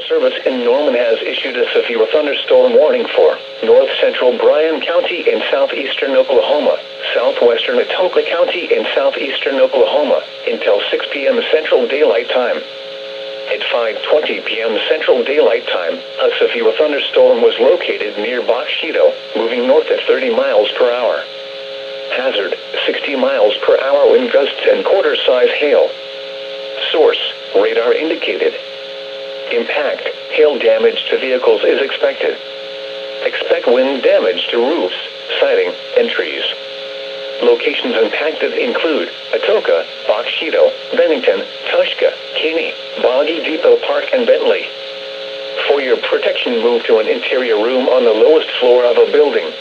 Service in Norman has issued a severe thunderstorm warning for north-central Bryan County in southeastern Oklahoma, southwestern Atoka County in southeastern Oklahoma, until 6 p.m. Central Daylight Time. At 5:20 p.m. Central Daylight Time, a severe thunderstorm was located near Boxito, moving north at 30 miles per hour. Hazard, 60 miles per hour wind gusts and quarter-size hail. Source, radar indicated. Impact, hail damage to vehicles is expected. Expect wind damage to roofs, siding, and trees. Locations impacted include Atoka, Boxito, Bennington, Tushka, Kinney, Boggy Depot Park, and Bentley. For your protection, move to an interior room on the lowest floor of a building.